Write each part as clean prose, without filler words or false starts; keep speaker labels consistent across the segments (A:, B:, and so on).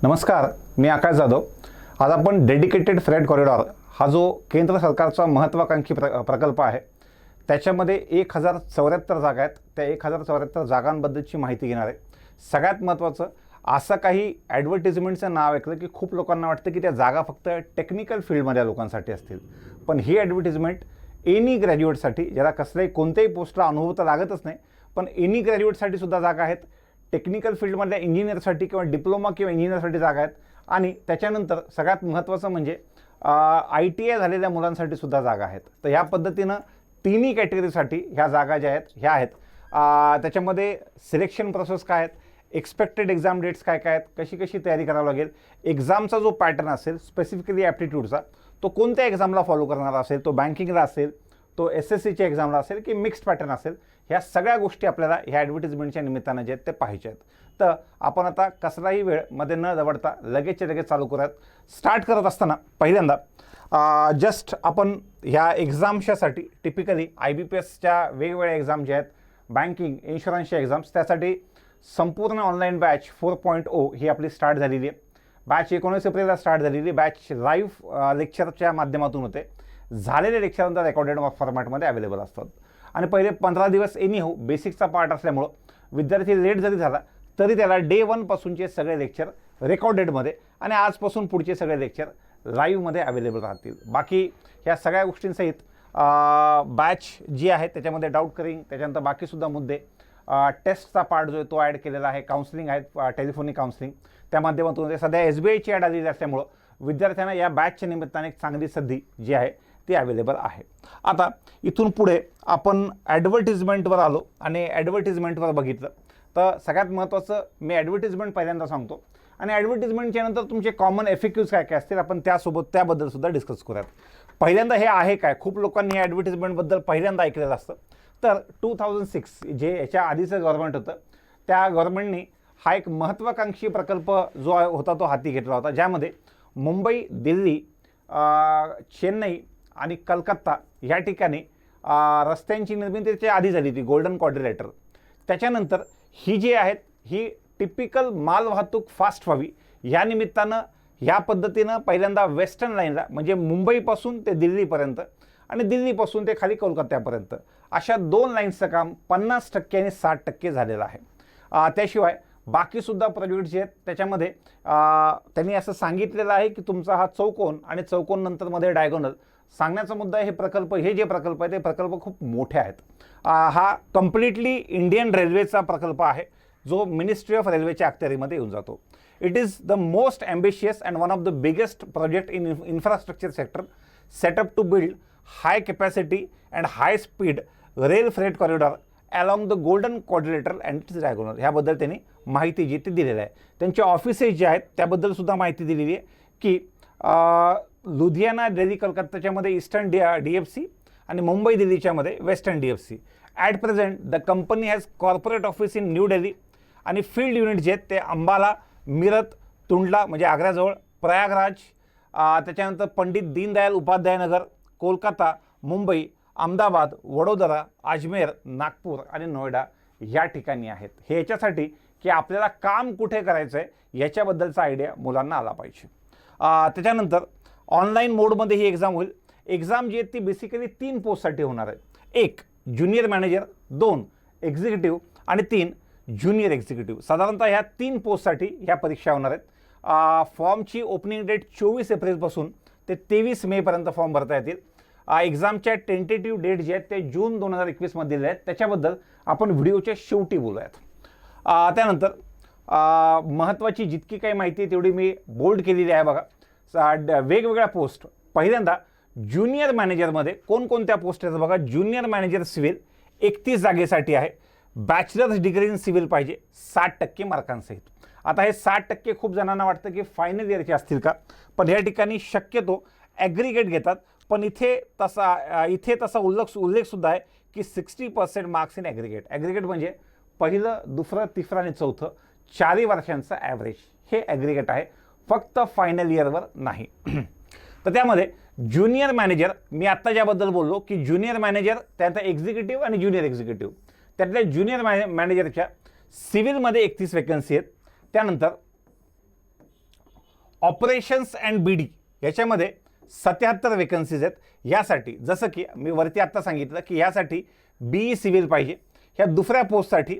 A: नमस्कार, मी आकाश जाधव। आज आपण डेडिकेटेड फ्रेट कॉरिडॉर हा जो केंद्र सरकारचा महत्त्वाकांक्षी प्रकल्प आहे त्याच्यामध्ये 1074 जागा आहेत। त्या 1074 जागांबद्दलची माहिती घेणार आहे। सगळ्यात महत्त्वाचं असं काही ॲडव्हर्टिजमेंटचं नाव ऐकलं की खूप लोकांना वाटतं की त्या जागा फक्त टेक्निकल फील्डमधल्या लोकांसाठी असतील, पण ही ॲडव्हर्टिजमेंट एनी ग्रॅज्युएटसाठी, ज्याला कसल्याही कोणत्याही पोस्टला अनुभव तर लागतच नाही, पण एनी ग्रॅज्युएटसाठी सुद्धा जागा आहेत। टेक्निकल फील्डमधल्या इंजिनियरसाठी किंवा डिप्लोमा किंवा इंजिनियरसाठी जागा आहेत आणि त्याच्यानंतर सगळ्यात महत्त्वाचं म्हणजे ITI झालेल्या मुलांसाठी सुद्धा जागा आहेत। तर ह्या पद्धतीनं तिन्ही कॅटेगरीसाठी ह्या जागा ज्या आहेत ह्या आहेत। त्याच्यामध्ये सिलेक्शन प्रोसेस काय आहेत, एक्सपेक्टेड एक्झाम डेट्स काय काय आहेत, कशी कशी तयारी करावी लागेल, एक्झामचा जो पॅटर्न असेल स्पेसिफिकली ॲप्टिट्यूडचा तो कोणत्या एक्झामला फॉलो करणार असेल, तो बँकिंगला असेल, तो SSCच्या एक्झामला असेल की मिक्स्ड पॅटर्न असेल, ह्या सगळ्या गोष्टी आपल्याला ह्या ॲडव्हर्टिजमेंटच्या निमित्तानं जे आहेत ते पाहायचे आहेत। तर आपण आता कसलाही वेळ मध्ये न दवडता लगेचच्या लगेच चालू करूयात। स्टार्ट करत असताना पहिल्यांदा जस्ट आपण ह्या एक्झाम्ससाठी टिपिकली IBPSच्या वेगवेगळ्या एक्झाम ज्या आहेत, बँकिंग, इन्शुरन्सच्या एक्झाम्स, त्यासाठी संपूर्ण ऑनलाईन बॅच 4.0 ही आपली स्टार्ट झालेली आहे। बॅच 19 एप्रिलला स्टार्ट झालेली बॅच लाईव्ह लेक्चरच्या माध्यमातून होते। झालेले लेक्चरनंतर रेकॉर्डेड फॉर्मॅटमध्ये अवेलेबल असतात आणि पहिले 15 दिवस एनीहाऊ बेसिकचा पार्ट असल्यामुळं विद्यार्थी लेट जरी झाला तरी त्याला डे 1 पासूनचे सगळे लेक्चर रेकॉर्डेडमध्ये आणि आजपासून पुढचे सगळे लेक्चर लाईव्हमध्ये अवेलेबल राहतील। बाकी ह्या सगळ्या गोष्टींसहित बॅच जी आहे त्याच्यामध्ये डाऊट करिंग, त्याच्यानंतर बाकीसुद्धा मुद्दे, टेस्टचा पार्ट जो आहे तो ॲड केलेला आहे, काउन्सिलिंग आहे, टेलिफोनिक काउन्सिलिंग, त्या माध्यमातून सध्या SBIची ॲड आलेली असल्यामुळं विद्यार्थ्यांना या बॅचच्या निमित्ताने एक चांगली संधी जी आहे ती अवेलेबल आहे। आता इथून पुढे आपण ॲडव्हर्टिजमेंटवर आलो आणि ॲडव्हर्टिजमेंटवर बघितलं तर सगळ्यात महत्त्वाचं मी ॲडव्हर्टिजमेंट पहिल्यांदा सांगतो आणि ॲडव्हर्टिजमेंटच्या नंतर तुमचे कॉमन FAQs काय काय असतील आपण त्याबद्दल सुद्धा डिस्कस करूयात। पहिल्यांदा हे आहे काय, खूप लोकांनी या ॲडव्हर्टिजमेंटबद्दल पहिल्यांदा ऐकलेलं असतं। तर 2006 जे याच्या आधीचं गव्हर्नमेंट होतं त्या गव्हर्नमेंटनी हा एक महत्त्वाकांक्षी प्रकल्प जो होता तो हाती घेतला होता, ज्यामध्ये मुंबई, दिल्ली, चेन्नई आणि कलकत्ता या ठिकाणी रस्त्यांची निर्मिती त्याच्या आधी झाली होती, गोल्डन क्वाड्रिलेटर। त्याच्यानंतर ही जी आहेत ही टिपिकल मालवाहतूक फास्ट व्हावी या निमित्तानं ह्या पद्धतीनं पहिल्यांदा वेस्टर्न लाईनला म्हणजे मुंबईपासून ते दिल्लीपर्यंत आणि दिल्लीपासून ते खाली कोलकात्यापर्यंत अशा 2 लाईन्सचं काम 50% आणि 60% झालेलं आहे। त्याशिवाय बाकीसुद्धा प्रोजेक्ट जे आहेत त्याच्यामध्ये त्यांनी असं सांगितलेलं आहे की तुमचा हा चौकोन आणि चौकोन नंतरमध्ये डायगोनल, सांगण्याचा मुद्दा हे जे प्रकल्प आहे ते प्रकल्प खूप मोठे आहेत। हा कम्प्लिटली इंडियन रेल्वेचा प्रकल्प आहे जो मिनिस्ट्री ऑफ रेल्वेच्या अखत्यारीमध्ये येऊन जातो। It is the most ambitious and one of the biggest project in infrastructure sector set up to build high capacity and high speed rail freight corridor along the golden quadrilateral and its diagonal. ह्याबद्दल त्यांनी माहिती जी ती दिलेली आहे। त्यांचे offices जे आहेत त्याबद्दल सुद्धा माहिती दिलेली आहे की लुधियाना, दिल्ली, कलकत्ताच्यामध्ये ईस्टर्न DFC आणि मुंबई दिल्लीच्यामध्ये western DFC। At present the company has corporate office in new Delhi आणि फील्ड युनिट जे आहेत ते अंबाला, मिरत, तुंडला म्हणजे आग्र्याजवळ, प्रयागराज, त्याच्यानंतर पंडित दीनदयाल उपाध्याय नगर, कोलकाता, मुंबई, अहमदाबाद, वडोदरा, अजमेर, नागपूर आणि नोएडा या ठिकाणी आहेत। हे याच्यासाठी की आपल्याला काम कुठे करायचं आहे याच्याबद्दलचा आयडिया मुलांना आला पाहिजे। त्याच्यानंतर ऑनलाईन मोडमध्ये ही एक्झाम होईल। एक्झाम जी आहे ती बेसिकली 3 पोस्टसाठी होणार आहे। 1 ज्युनियर मॅनेजर, 2 एक्झिक्युटिव्ह आणि 3 ज्युनियर एक्झिक्युटिव्ह। साधारणतः ह्या 3 पोस्टसाठी ह्या परीक्षा होणार आहेत। फॉर्मची ओपनिंग डेट 24 एप्रिलपासून ते 23 मेपर्यंत फॉर्म भरता येतील। एक्झामच्या टेंटेटिव्ह डेट जे आहेत ते जून 2021 मध्ये दिले आहेत, त्याच्याबद्दल आपण व्हिडिओच्या शेवटी बोलूयात। त्यानंतर महत्त्वाची जितकी काही माहिती आहे तेवढी मी बोल्ड केलेली आहे बघा। वेगवेगळ्या पोस्ट, पहिल्यांदा ज्युनियर मॅनेजरमध्ये कोणकोणत्या पोस्ट आहेत बघा। ज्युनियर मॅनेजर सिव्हिल 31 जागेसाठी आहे। बॅचलर्स डिग्री इन सिव्हिल पाहिजे 60% मार्कांसहित। आता हे 60% खूप जणांना वाटतं की फायनल इयरचे असतील का, पण या ठिकाणी शक्यतो ॲग्रिगेट घेतात, पण इथे तसा उल्लेख सुद्धा आहे की 60% मार्क्स इन ॲग्रिगेट। ॲग्रिगेट म्हणजे पहिलं, दुसरं, तिसरं आणि चौथं 4 वर्षांचं ॲव्हरेज हे ॲग्रिगेट आहे, फक्त फायनल इयरवर नाही। तर त्यामध्ये ज्युनियर मॅनेजर मी आत्ता ज्याबद्दल बोललो की ज्युनियर मॅनेजर, त्यानंतर एक्झिक्युटिव्ह आणि ज्युनियर एक्झिक्युटिव्ह, त्यातल्या ज्युनियर मॅनेजरच्या सिव्हिलमध्ये 31 वेकन्सी आहेत। त्यानंतर ऑपरेशन्स अँड BD याच्यामध्ये 77 वेकन्सीज आहेत. यासाठी जसं की मी वरती आत्ता सांगितलं की यासाठी BE सिव्हिल पाहिजे. ह्या दुसऱ्या पोस्टसाठी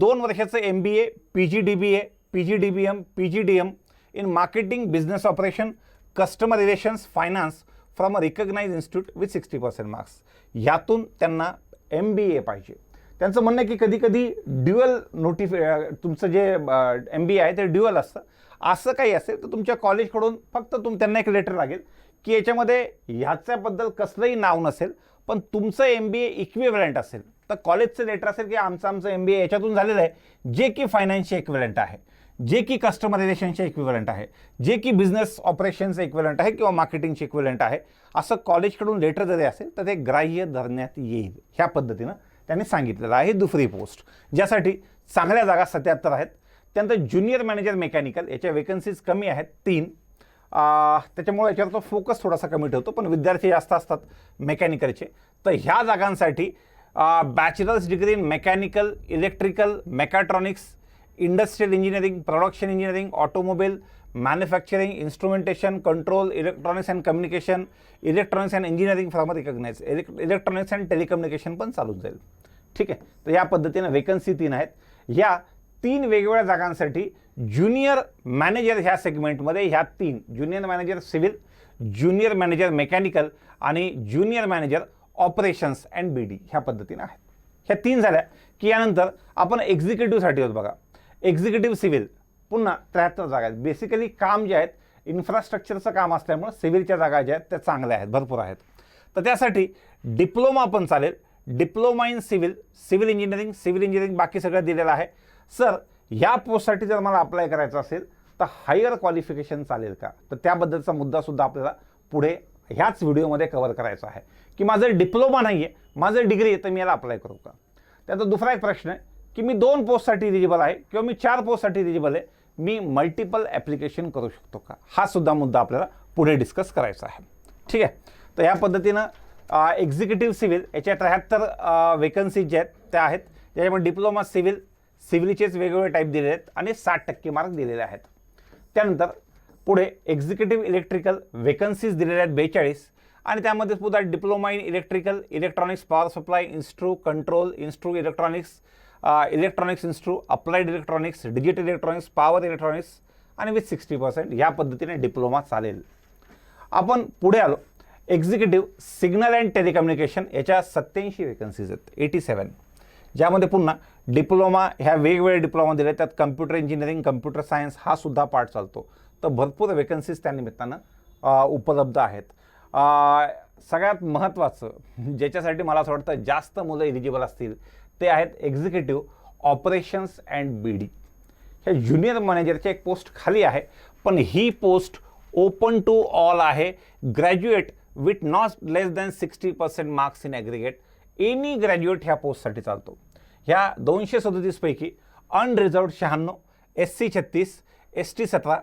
A: 2 वर्षाचं MBA, PGDBA, PGDBM, PGDM in marketing, business operation, customer relations, finance from a recognise institute with 60% marks. यातून त्यांना MBA पाहिजे. त्यांचं म्हणणं आहे की कधी कधी ड्युअल तुमचं जे MBA आहे ते ड्युअल असतं. असं काही असेल तर तुमच्या कॉलेजकडून फक्त त्यांना एक लेटर लागेल की याच्यामध्ये ह्याच्याबद्दल कसलंही नाव नसेल, पण तुमचं MBA इक्विव्हॅलंट असेल तर कॉलेजचं लेटर असेल की आमचं MBA याच्यातून झालेलं आहे, जे की फायनान्सचे इक्विव्हॅलंट आहे, जे की कस्टमर रिलेशनचे इक्विव्हॅलंट आहे, जे की बिझनेस ऑपरेशनचे इक्विव्हॅलंट आहे किंवा मार्केटिंगचे इक्विव्हॅलंट आहे. असं कॉलेजकडून लेटर जरी असेल तर ते ग्राह्य धरण्यात येईल. ह्या पद्धतीनं त्यांनी सांगितलेलं आहे. दुसरी पोस्ट ज्यासाठी चांगल्या जागा 77 आहेत. त्यानंतर ज्युनियर मॅनेजर मेकॅनिकल, याच्या वेकन्सीज कमी आहेत 3. त्याच्यामुळे याच्यावर तो फोकस थोडासा कमी ठेवतो, पण विद्यार्थी जास्त असतात मेकॅनिकलचे. तर ह्या जागांसाठी bachelors degree in mechanical, electrical, mechatronics, industrial engineering, production engineering, automobile, manufacturing, instrumentation, control, electronics and communication, electronics and engineering from recognise, electronics and telecommunication पण चालून जाईल. ठीक आहे. तर या पद्धतीनं वेकन्सी 3 आहेत. या 3 वेगवेगळ्या जागांसाठी ज्युनियर मॅनेजर ह्या सेगमेंटमध्ये ह्या 3 junior manager civil, junior manager mechanical आणि junior manager operations and BD ह्या पद्धतीनं आहेत. ह्या 3 झाल्या की यानंतर आपण एक्झिक्युटिव्हसाठी होत बघा. एक्झिक्युटिव्ह सिव्हिल पुन्हा 73 जागा आहेत. बेसिकली काम जे आहेत इन्फ्रास्ट्रक्चरचं काम असल्यामुळे सिव्हिलच्या जागा ज्या आहेत त्या चांगल्या आहेत, भरपूर आहेत. तर त्यासाठी डिप्लोमा पण चालेल. Diploma in civil, civil engineering बाकी सगळं दिलेलं आहे. सर या पोस्टसाठी जर मला अप्लाय करायचं असेल तर हायर क्वालिफिकेशन चालेल का? तर त्याबद्दलचा मुद्दासुद्धा आपल्याला पुढे ह्याच व्हिडिओमध्ये कव्हर करायचा आहे की माझं डिप्लोमा नाही आहे, माझं डिग्री आहे, तर मी याला अप्लाय करू का? त्याचा दुसरा एक प्रश्न आहे की मी 2 पोस्टसाठी एलिजिबल आहे किंवा मी 4 पोस्टसाठी एलिजिबल आहे, मी मल्टिपल ॲप्लिकेशन करू शकतो का? हा सुद्धा मुद्दा आपल्याला पुढे डिस्कस करायचा आहे. ठीक आहे. तर या पद्धतीनं एक्झिक्युटिव्ह सिव्हिल याच्या 73 वेकन्सीज ज्या आहेत त्या आहेत. ज्याच्यामध्ये डिप्लोमा सिव्हिलचेच वेगवेगळे टाईप दिलेले आहेत आणि 60% मार्क दिलेले आहेत. त्यानंतर पुढे एक्झिक्युटिव्ह इलेक्ट्रिकल वेकन्सीज दिलेल्या आहेत 42 आणि त्यामध्ये सुद्धा diploma in electrical, electronics, power supply, instru, control, instru electronics, electronics instru, applied electronics, digital electronics, power electronics आणि विथ 60% या पद्धतीने डिप्लोमा चालेल. आपण पुढे आलो. एक्झिक्युटिव्ह सिग्नल अँड टेलिकम्युनिकेशन याच्या 87 वेकन्सीज आहेत, 87, ज्यामध्ये पुन्हा डिप्लोमा ह्या वेगवेगळे डिप्लोमा दिले. त्यात कम्प्युटर इंजिनिअरिंग, कम्प्युटर सायन्स हा सुद्धा पार्ट चालतो. तर भरपूर वेकन्सीज त्या निमित्तानं उपलब्ध आहेत. सगळ्यात महत्त्वाचं ज्याच्यासाठी मला असं वाटतं जास्त मुलं एलिजिबल असतील ते आहेत एक्झिक्युटिव्ह ऑपरेशन्स अँड BD. ह्या ज्युनियर मॅनेजरची एक पोस्ट खाली आहे, पण ही पोस्ट ओपन टू ऑल आहे. Graduate with not less than 60% marks in aggregate. Any graduate ह्या पोस्टसाठी चालतो. ह्या 237 पैकी unreserved 96, SC 36, ST 17,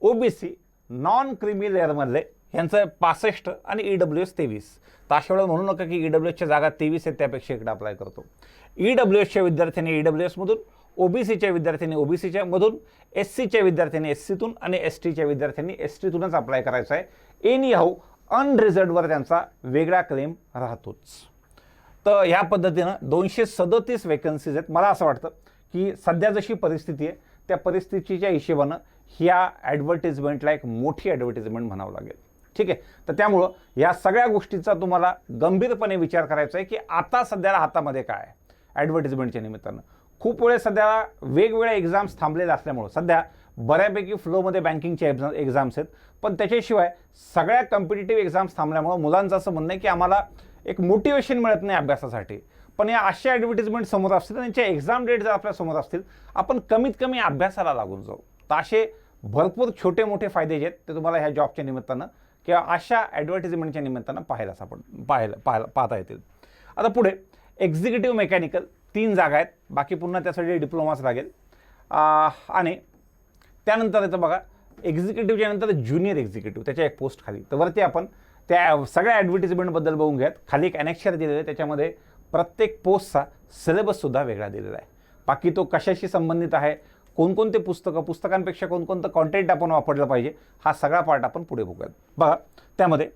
A: OBC non creamy लेअरमधले ह्यांचं 65 आणि EWS 23. तर अशा वेळेला म्हणू नका की EWSच्या जागा 23 आहेत त्यापेक्षा इकडे अप्लाय करतो. EWSच्या विद्यार्थ्यांनी EWSमधून, OBCच्या विद्यार्थ्यांनी OBCच्या मधून, SCच्या विद्यार्थ्यांनी SCतून आणि STच्या विद्यार्थ्यांनी STतूनच अप्लाय करायचं आहे. एनी हाऊ अनरिझर्व्डवर त्यांचा वेगळा क्लेम राहतोच. तर ह्या पद्धतीनं 237 वेकन्सीज आहेत. मला असं वाटतं की सध्या जशी परिस्थिती आहे त्या परिस्थितीच्या हिशोबानं ह्या ॲडव्हर्टिजमेंटला एक मोठी ॲडव्हर्टिजमेंट म्हणावं लागेल. ठीक आहे. तर त्यामुळं या सगळ्या गोष्टीचा तुम्हाला गंभीरपणे विचार करायचा आहे की आता सध्याला हातामध्ये काय आहे. ॲडव्हर्टिजमेंटच्या निमित्तानं खूप वेळेस सध्या वेगवेगळ्या एक्झाम्स थांबलेल्या असल्यामुळं सध्या बऱ्यापैकी फ्लोमध्ये बँकिंगच्या एक्झाम्स आहेत, पण त्याच्याशिवाय सगळ्या कॉम्पिटिटिव्ह एक्झाम्स थांबल्यामुळं मुलांचं असं म्हणणं आहे की आम्हाला एक मोटिवेशन मिळत नाही अभ्यासासाठी. पण या अशा ॲडव्हर्टिजमेंट समोर असतील, त्यांच्या एक्झाम डेट जर आपल्या समोर असतील, आपण कमीत कमी अभ्यासाला लागून जाऊ. तर असे भरपूर छोटे मोठे फायदे जे आहेत ते तुम्हाला ह्या जॉबच्या निमित्तानं किंवा अशा ॲडव्हर्टिजमेंटच्या निमित्तानं पाहता येतील. आता पुढे एक्झिक्युटिव्ह मेकॅनिकल 3 जागा आहेत. बाकी पुन्हा त्यासाठी डिप्लोमाच लागेल. आणि त्यानंतर येतं बघा एक्झिक्युटिव्हच्या नंतर ज्युनियर एक्झिक्युटिव्ह, त्याच्या एक पोस्ट खाली. तर वरती आपण त्या सगळ्या ॲडव्हर्टिजमेंटबद्दल बघून घ्यात. खाली एक ॲनेक्शर दिलेलं आहे, त्याच्यामध्ये प्रत्येक पोस्टचा सिलेबससुद्धा वेगळा दिलेला आहे. बाकी तो कशाशी संबंधित आहे, कोणकोणते पुस्तकांपेक्षा कोणकोणतं कॉन्टेंट आपण वापरलं पाहिजे, हा सगळा पार्ट आपण पुढे बघूयात. बघा, त्यामध्ये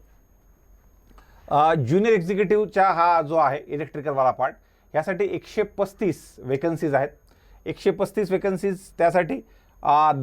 A: ज्युनियर एक्झिक्युटिव्हचा हा जो आहे इलेक्ट्रिकलवाला पार्ट, यासाठी 135 वेकन्सीज आहेत. 135 वेकन्सीज त्यासाठी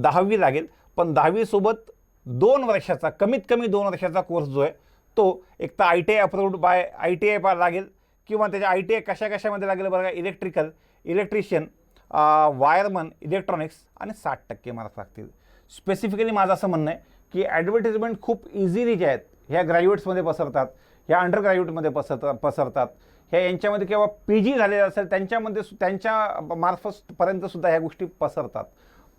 A: 10वी लागेल, पण 10वी सोबत 2 वर्षाचा, कमीत कमी 2 वर्षाचा कोर्स जो आहे तो एक तर ITI अप्रूव्ड बाय ITI लागेल, किंवा त्याच्या ITI कशामध्ये लागेल बघा, इलेक्ट्रिकल, इलेक्ट्रिशियन, वायरमन, इलेक्ट्रॉनिक्स, आणि 60% मार्क्स लागतील. स्पेसिफिकली माझं असं म्हणणं आहे की ॲडव्हर्टिजमेंट खूप इझिली जे आहेत ह्या ग्रॅज्युएट्समध्ये पसरतात, ह्या अंडर ग्रॅज्युएटमध्ये पसरतात, ह्या यांच्यामध्ये किंवा PG झालेलं असेल त्यांच्यामध्ये, त्यांच्या मार्फतपर्यंतसुद्धा ह्या गोष्टी पसरतात.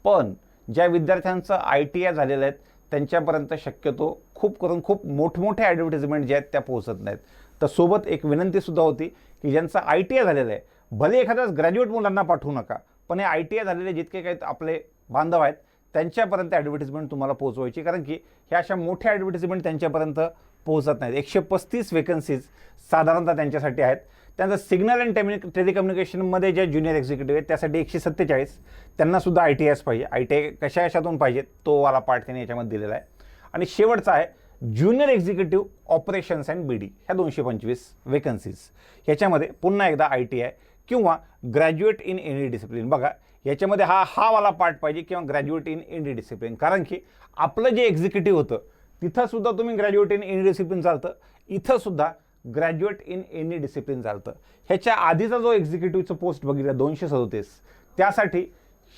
A: पण ज्या विद्यार्थ्यांचं ITI झालेलं आहेत त्यांच्यापर्यंत शक्यतो खूप मोठमोठे ॲडव्हर्टिजमेंट जे आहेत त्या पोहोचत नाहीत. तर सोबत एक विनंतीसुद्धा होती की ज्यांचं ITI झालेलं आहे, भले एखाद्याच ग्रॅज्युएट मुलांना पाठवू नका, पण हे ITI झालेले जितके काही आपले बांधव आहेत त्यांच्यापर्यंत ॲडव्हर्टिजमेंट तुम्हाला पोहोचवायची, कारण की ह्या अशा मोठ्या ॲडव्हर्टिजमेंट त्यांच्यापर्यंत पोहोचत नाहीत. 135 वेकन्सीज साधारणतः त्यांच्यासाठी आहेत. त्यांचं सिग्नल अँड टेलिकम्युनिकेशनमध्ये जे ज्युनियर एक्झिक्युटिव्ह आहेत त्यासाठी 147, त्यांनासुद्धा ITIच पाहिजे. ITI कशातून पाहिजे तो वाला पार्ट त्यांनी याच्यामध्ये दिलेला आहे. आणि शेवटचा आहे junior executive operations and BD, ह्या 225 वेकन्सीज. ह्याच्यामध्ये पुन्हा एकदा ITI किंवा ग्रॅज्युएट इन एनी डिसिप्लिन. बघा, याच्यामध्ये हा वाला पार्ट पाहिजे किंवा ग्रॅज्युएट इन एनी डिसिप्लिन, कारण की आपलं जे एक्झिक्युटिव्ह होतं तिथंसुद्धा तुम्ही ग्रॅज्युएट इन एनी डिसिप्लिन चालतं, इथंसुद्धा ग्रॅज्युएट इन एनी डिसिप्लिन चालतं. ह्याच्या आधीचा जो एक्झिक्युटिव्हचं पोस्ट बघितला 237, त्यासाठी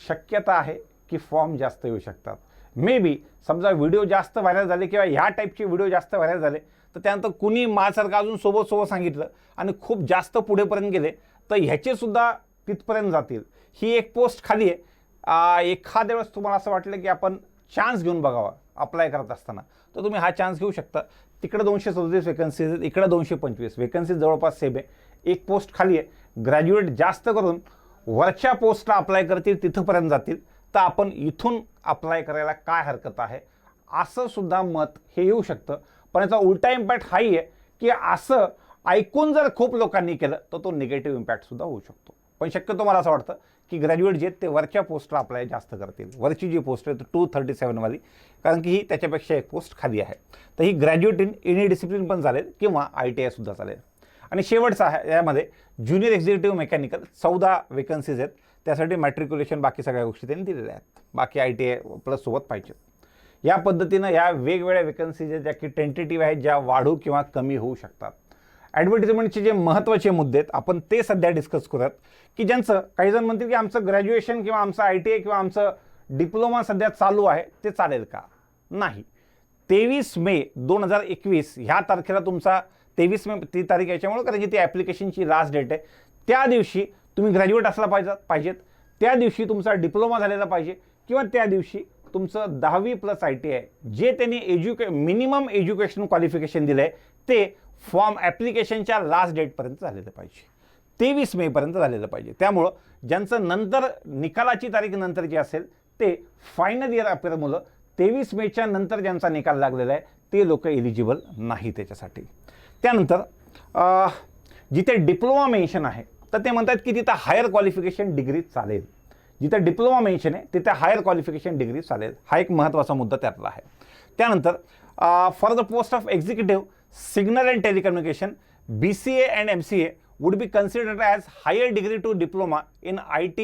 A: शक्यता आहे की फॉर्म जास्त येऊ शकतात. मे बी समजा व्हिडिओ जास्त व्हायरल झाले किंवा ह्या टाईपचे व्हिडिओ जास्त व्हायरल झाले, तर त्यानंतर कुणी माझ्यासारखं अजून सोबत सांगितलं आणि खूप जास्त पुढेपर्यंत गेले तर ह्याचेसुद्धा तिथपर्यंत जातील. ही एक पोस्ट खाली आहे. एखाद्या वेळेस तुम्हाला असं वाटलं की आपण चान्स घेऊन बघावा अप्लाय करत असताना, तर तुम्ही हा चान्स घेऊ शकता. तिकडे 237 वेकन्सीज आहेत, इकडे 225 वेकन्सीज, जवळपास सेम आहे. एक पोस्ट खाली आहे. ग्रॅज्युएट जास्त करून वरच्या पोस्टला अप्लाय करतील, तिथंपर्यंत जातील, तर आपण इथून अप्लाय करायला काय हरकत आहे, असं सुद्धा मत हे येऊ शकतं. पण याचा उलटा इम्पॅक्ट हाही आहे की असं ऐकून जर खूप लोकांनी केलं तर तो निगेटिव्ह इम्पॅक्टसुद्धा होऊ शकतो. पण शक्यतो मला असं वाटतं की ग्रॅज्युएट जे ते वरच्या पोस्टला अप्लाय जास्त करतील. वरची जी पोस्ट आहे 237 वाली, कारण की ही त्याच्यापेक्षा एक पोस्ट खाली आहे. तर ही ग्रॅज्युएट इन एनी डिसिप्लिन पण चालेल किंवा ITI सुद्धा चालेल. आणि शेवटचा आहे यामध्ये ज्युनियर एक्झिक्युटिव्ह मेकॅनिकल, 14 वेकन्सीज आहेत. त्यासाठी मॅट्रिक्युलेशन बाकी सगळ्या गोष्टी त्यांनी दिलेल्या आहेत. बाकी ITI प्लस सोबत पाहिजेत. या पद्धतीनं या वेगवेगळ्या वेकन्सीज आहेत ज्या की टेंटेटिव्ह आहेत, ज्या वाढू किंवा कमी होऊ शकतात. ॲडव्हर्टिजमेंटचे जे महत्त्वाचे मुद्दे आहेत आपण ते सध्या डिस्कस करूयात, की ज्यांचं काही जण म्हणतील की आमचं ग्रॅज्युएशन किंवा आमचं ITI किंवा आमचं डिप्लोमा सध्या चालू आहे, ते चालेल का? नाही. 23 मे 2021 ह्या तारखेला तुमचा 23 मे ती तारीख याच्यामुळे, कारण की ती ॲप्लिकेशनची लास्ट डेट आहे. त्या दिवशी तुम्ही ग्रॅज्युएट असला पाहिजेत, त्या दिवशी तुमचा डिप्लोमा झालेला पाहिजे, किंवा त्या दिवशी तुमचं 10वी प्लस ITI जे त्यांनी मिनिमम एज्युकेशन क्वालिफिकेशन दिलं आहे ते फॉर्म ॲप्लिकेशनच्या लास्ट डेटपर्यंत झालेलं पाहिजे. 23 मेपर्यंत झालेलं पाहिजे. त्यामुळं ज्यांचं नंतर निकालाची तारीख नंतर जी असेल ते फायनल इयर अपेअर मुलं 23 मेच्या नंतर ज्यांचा निकाल लागलेला आहे ते लोक एलिजिबल नाही त्याच्यासाठी. त्यानंतर जिथे डिप्लोमा मेन्शन आहे तर ते म्हणतात की तिथं हायर क्वालिफिकेशन डिग्री चालेल. जिथे डिप्लोमा मेन्शन आहे तिथे हायर क्वालिफिकेशन डिग्री चालेल. हा एक महत्त्वाचा मुद्दा त्यातला आहे. त्यानंतर for the post of executive signal and telecommunication BCA and MCA would be considered as higher degree to diploma in IT,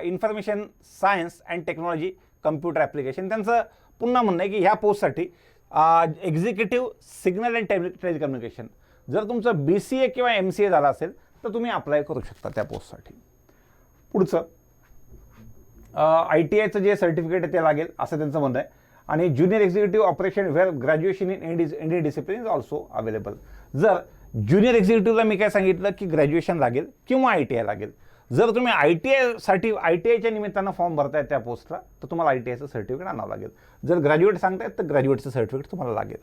A: information science and technology, computer application. त्यांचं पुन्हा म्हणणं आहे की ह्या पोस्टसाठी एक्झिक्युटिव्ह सिग्नल अँड टेलिकम्युनिकेशन जर तुमचं BCA किंवा MCA झाला असेल तर तुम्ही अप्लाय करू शकता त्या पोस्टसाठी. पुढचं ITIचं जे सर्टिफिकेट आहे ते लागेल असं त्यांचं म्हणणं आहे. आणि junior executive operation where graduation in any discipline is also available. जर ज्युनियर एक्झिक्युटिव्हला मी काय सांगितलं की ग्रॅज्युएशन लागेल किंवा ITI लागेल. जर तुम्ही ITIच्या निमित्तानं फॉर्म भरताय त्या पोस्टला तर तुम्हाला ITIचं सर्टिफिकेट आणावं लागेल. जर ग्रॅज्युएट सांगतायत तर ग्रॅज्युएटचं सर्टिफिकेट तुम्हाला लागेल.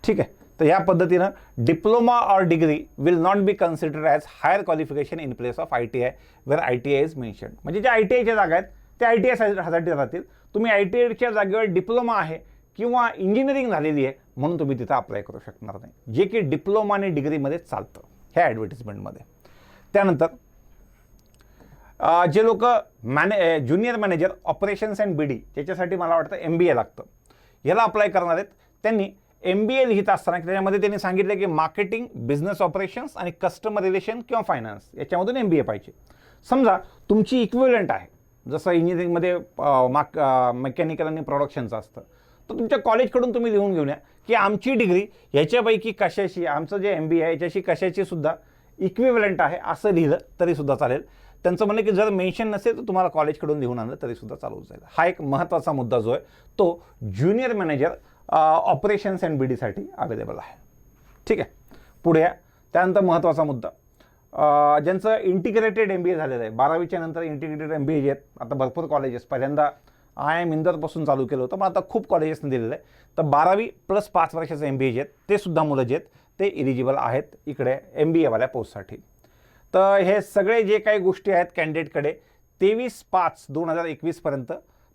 A: ठीक आहे. तर या पद्धतीनं diploma or degree will not be considered as higher qualification in place of ITI where ITI is mentioned. म्हणजे ज्या ITIच्या जागा आहेत त्या ITI साठी राहतील. तुम्ही ITIच्या जागेवर डिप्लोमा आहे किंवा इंजिनिअरिंग झालेली आहे म्हणून तुम्ही तिथं अप्लाय करू शकणार नाही, जे की डिप्लोमा आणि डिग्रीमध्ये चालतं ह्या ॲडव्हर्टिजमेंटमध्ये. त्यानंतर जे लोक junior manager operations and BD त्याच्यासाठी मला वाटतं MBA लागतं, याला अप्लाय करणार आहेत, त्यांनी MBA लिहित असताना त्याच्यामध्ये त्यांनी सांगितलं की मार्केटिंग, बिझनेस ऑपरेशन्स आणि कस्टमर रिलेशन किंवा फायनान्स याच्यामधून MBA पाहिजे. समजा तुमची इक्विव्हलंट आहे, जसं इंजिनिअरिंगमध्ये मेकॅनिकल आणि प्रोडक्शनचं असतं, तर तुमच्या कॉलेजकडून तुम्ही लिहून घेऊन या की आमची डिग्री ह्याच्यापैकी कशाशी, आमचं जे MBA आहे याच्याशी कशाची सुद्धा इक्विव्हलंट आहे असं लिहिलं तरीसुद्धा चालेल. त्यांचं म्हणणं की जर मेन्शन नसेल तर तुम्हाला कॉलेजकडून लिहून आणलं तरीसुद्धा चालू जाईल. हा एक महत्त्वाचा मुद्दा जो आहे तो ज्युनियर मॅनेजर ऑपरेशन्स अँड BDसाठी अवेलेबल आहे. ठीक आहे, पुढे या. त्यानंतर महत्त्वाचा मुद्दा, ज्यांचं इंटिग्रेटेड MBA झालेलं आहे, 12वीच्या नंतर इंटिग्रेटेड MBA जे आहेत, आता भरपूर कॉलेजेस, पहिल्यांदा IIM इंदोरपासून चालू केलं होतं, पण आता खूप कॉलेजेसने दिलेलं आहे. तर 12वी प्लस 5 वर्षाचं MBA जे आहेत ते सुद्धा मुलं जे आहेत ते इलिजिबल आहेत इकडे MBAवाल्या पोस्टसाठी. तर हे सगळे जे काही गोष्टी आहेत कॅन्डिडेटकडे 23/5/2021 पर्यंत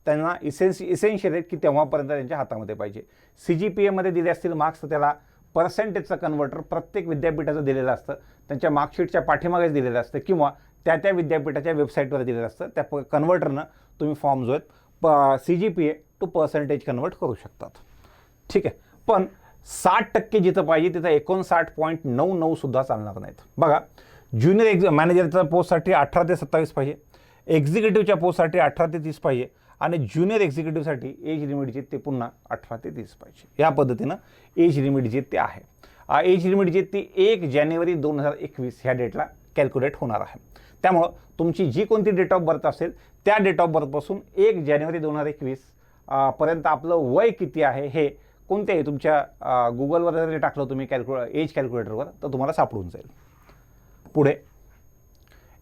A: त्यांना इसेन्शियल आहेत की तेव्हापर्यंत त्यांच्या हातामध्ये पाहिजे. CGPAमध्ये दिले असतील मार्क्स, तर त्याला पर्सेंटेजचं कन्व्हर्टर प्रत्येक विद्यापीठाचं दिलेलं असतं, त्यांच्या मार्कशीटच्या पाठीमागेच दिलेलं असतं किंवा त्या विद्यापीठाच्या वेबसाईटवर दिलेलं असतं. त्या कन्व्हर्टरनं तुम्ही फॉर्म जो आहेत CGPA टू पर्सेंटेज कन्वर्ट करू शकतात. ठीक आहे, पण 60% जिथं पाहिजे तिथं 59.99 सुद्धा चालणार नाहीत. बघा, ज्युनियर मॅनेजरच्या पोस्टसाठी 18 ते 27 पाहिजे, एक्झिक्युटिव्हच्या पोस्टसाठी 18 ते 30 पाहिजे आणि ज्युनियर एक्झिक्युटिव्हसाठी एज लिमिट जे ते पुन्हा 18 ते 30 पाहिजे. या पद्धतीनं एज लिमिट जे ते आहे. एज लिमिट जे ती 1 जानेवारी 2021 ह्या डेटला कॅल्क्युलेट होणार आहे. त्यामुळं तुमची जी कोणती डेट ऑफ बर्थ असेल त्या डेट ऑफ बर्थपासून 1 जानेवारी 2021 पर्यंत आपलं वय किती आहे हे कोणत्याही तुमच्या गुगलवर जर टाकलं तुम्ही एज कॅल्क्युलेटरवर तर तुम्हाला सापडून जाईल. पुढे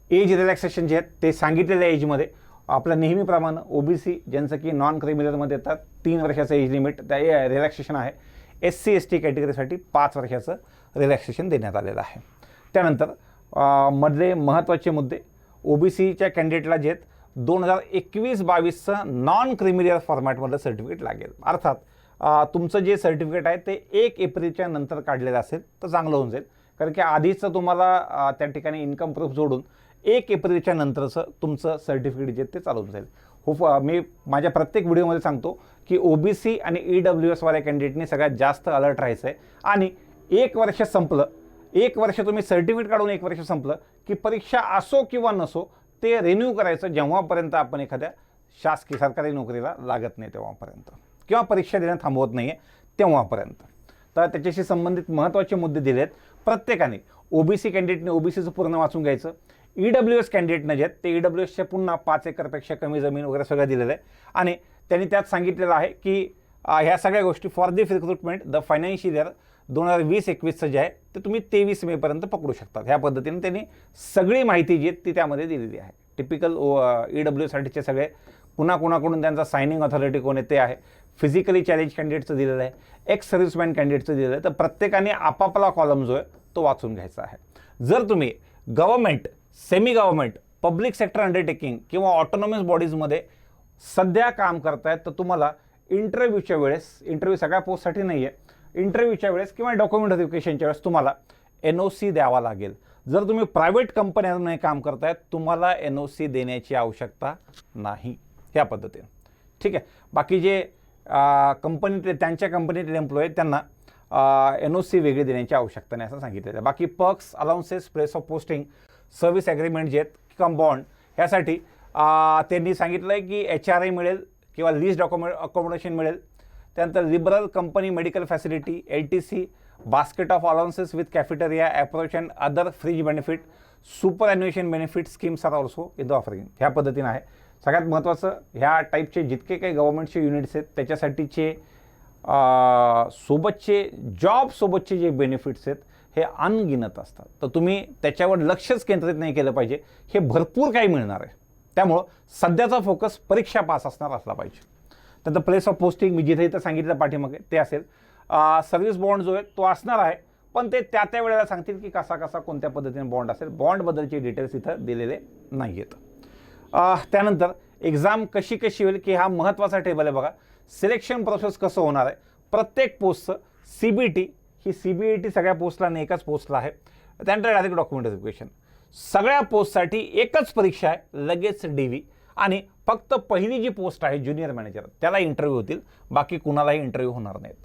A: एज रिलॅक्सेशन जे आहेत ते सांगितलेल्या एजमध्ये आपलं नेहमीप्रमाणे OBC ज्यांचं की नॉन क्रिमिनलमध्ये येतात 3 वर्षाचं एज लिमिट त्या रिलॅक्सेशन आहे. SC ST कॅटेगरीसाठी 5 वर्षाचं रिलॅक्सेशन देण्यात आलेलं आहे. त्यानंतर मधले महत्त्वाचे मुद्दे, OBCच्या कॅन्डिडेटला जे आहेत 2021-22चं नॉन क्रिमिनल फॉर्मॅटमधलं सर्टिफिकेट लागेल. अर्थात तुमचं जे सर्टिफिकेट आहे ते 1 एप्रिलच्या नंतर काढलेलं असेल तर चांगलं होऊन जाईल, कारण की आधीचं तुम्हाला त्या ठिकाणी इन्कम प्रूफ जोडून 1 एप्रिलच्या नंतरचं तुमचं सर्टिफिकेट जे ते चालून जाईल. मी माझ्या प्रत्येक व्हिडिओमध्ये सांगतो की OBC आणि EWSवाल्या कॅन्डिडेटने सगळ्यात जास्त अलर्ट राहायचं आहे. आणि 1 वर्ष संपलं, 1 वर्ष तुम्ही सर्टिफिकेट काढून 1 वर्ष संपलं की परीक्षा असो किंवा नसो ते रिन्यू करायचं जेव्हापर्यंत आपण एखाद्या शासकीय सरकारी नोकरीला लागत नाही तेव्हापर्यंत, किंवा परीक्षा देणं थांबवत नाही आहे तेव्हापर्यंत. तर त्याच्याशी संबंधित महत्त्वाचे मुद्दे दिले आहेत प्रत्येकाने. OBC कॅन्डिडेटने OBCचं पूर्ण वाचून घ्यायचं. EWS कॅन्डिडेटनं जे आहेत ते EWSच्या पुन्हा 5 एकरपेक्षा कमी जमीन वगैरे सगळं दिलेलं आहे आणि त्यांनी त्यात सांगितलेलं आहे की ह्या सगळ्या गोष्टी for the recruitment the financial year 2020-21चं जे आहे ते तुम्ही 23 मेपर्यंत पकडू शकतात. ह्या पद्धतीने त्यांनी सगळी माहिती जी आहे ती त्यामध्ये दिलेली आहे. टिपिकल EWSसाठीचे सगळे, पुन्हा कोणाकडून त्यांचा सायनिंग ऑथॉरिटी कोण आहे ते आहे, फिजिकली चॅलेंज कॅन्डिडेटचं दिलेलं आहे, एक्स सर्व्हिसमॅन कॅन्डिडेटचं दिलेलं आहे. तर प्रत्येकाने आपापला कॉलम जो आहे तो वाचून घ्यायचा आहे. जर तुम्ही government, semi government, public sector undertaking किंवा ऑटोनॉमस बॉडीजमध्ये सध्या काम करतायत तर तुम्हाला इंटरव्ह्यूच्या वेळेस, इंटरव्ह्यू सगळ्या पोस्टसाठी नाही आहे, इंटरव्ह्यूच्या वेळेस किंवा डॉक्युमेंट व्हेरिफिकेशनच्या वेळेस तुम्हाला NOC द्यावा लागेल. जर तुम्ही प्रायव्हेट कंपन्यांमध्ये काम करतायत तुम्हाला NOC देण्याची आवश्यकता नाही, ह्या पद्धतीने. ठीक आहे, बाकी जे कंपनीतले त्यांच्या कंपनीतले एम्प्लॉई त्यांना NOC वेगळी देण्याची आवश्यकता नाही असं सांगितलेलं आहे. बाकी perks, allowances, place of posting, service agreement जे आहेत किंवा बॉन्ड ह्यासाठी त्यांनी सांगितलं आहे की HRI मिळेल किंवा लीज अकोमोडेशन मिळेल. त्यानंतर liberal company medical facility, LTC, basket of allowances with cafeteria, approach and other fringe benefit, superannuation benefit schemes are also in the offering. ह्या पद्धतीनं आहे. सगळ्यात महत्त्वाचं, ह्या टाईपचे जितके काही गव्हर्नमेंटचे युनिट्स आहेत त्याच्यासाठीचे सोबतचे जॉबसोबतचे जे बेनिफिट्स आहेत हे अनगिनत असतात. तर तुम्ही त्याच्यावर लक्षच केंद्रित नाही केलं पाहिजे. हे भरपूर काही मिळणार आहे. त्यामुळं सध्याचा फोकस परीक्षा पास असणार असला पाहिजे. त्यानंतर प्लेस ऑफ पोस्टिंग मी जिथे इथं सांगितलं पाठीमागे ते असेल. सर्व्हिस बॉन्ड जो आहे तो असणार आहे, पण ते त्या वेळेला सांगतील की कसा कोणत्या पद्धतीने बॉन्ड असेल. बॉन्डबद्दलचे डिटेल्स इथं दिलेले नाही आहेत. त्यानंतर एक्झाम कशी होईल की हा महत्त्वाचा टेबल आहे बघा. सिलेक्शन प्रोसेस कसं होणार आहे, प्रत्येक पोस्टचं CBT, ही CBET सगळ्या पोस्टला नाही, एकाच पोस्टला आहे. त्यानंतर डायरेक्ट डॉक्युमेंट व्हेरिफिकेशन. सगळ्या पोस्टसाठी एकच परीक्षा आहे, लगेच DV, आणि फक्त पहिली जी पोस्ट आहे ज्युनियर मॅनेजर त्याला इंटरव्ह्यू होतील, बाकी कुणालाही इंटरव्ह्यू होणार नाहीत.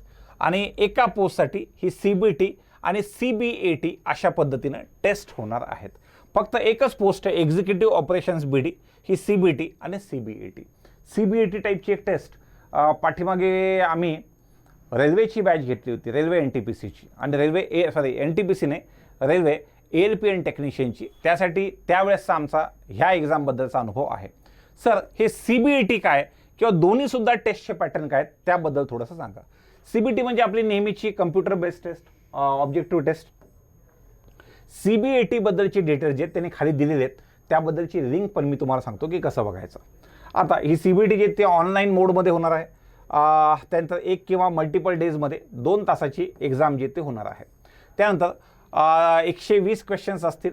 A: आणि एका पोस्टसाठी ही CBT आणि CBAT अशा पद्धतीनं टेस्ट होणार आहेत. फक्त एकच पोस्ट आहे एक्झिक्युटिव्ह ऑपरेशन्स BD, ही CBT आणि CBAT. CBAT टाईपची एक टेस्ट पाठीमागे आम्ही रेल्वेची बॅच घेतली होती, रेल्वे NTPCची, आणि NTPC नाही, रेल्वे ALP आणि टेक्निशियनची. त्यासाठी त्यावेळेसचा आमचा ह्या एक्झामबद्दलचा अनुभव आहे. सर, हे CBAT काय किंवा दोन्हीसुद्धा टेस्टचे पॅटर्न काय त्याबद्दल थोडंसं सांगा. CBT म्हणजे आपली नेहमीची computer based test, objective test. CBAT बद्दलचे डिटेल्स जे आहेत त्यांनी खाली दिलेले आहेत, त्याबद्दलची लिंक पण मी तुम्हाला सांगतो की कसं बघायचं. आता ही CBT जे ते ऑनलाईन मोडमध्ये होणार आहे. त्यानंतर 1 किंवा मल्टिपल डेजमध्ये 2 तासाची एक्झाम जे ते होणार आहे. त्यानंतर 120 क्वेश्चन्स असतील.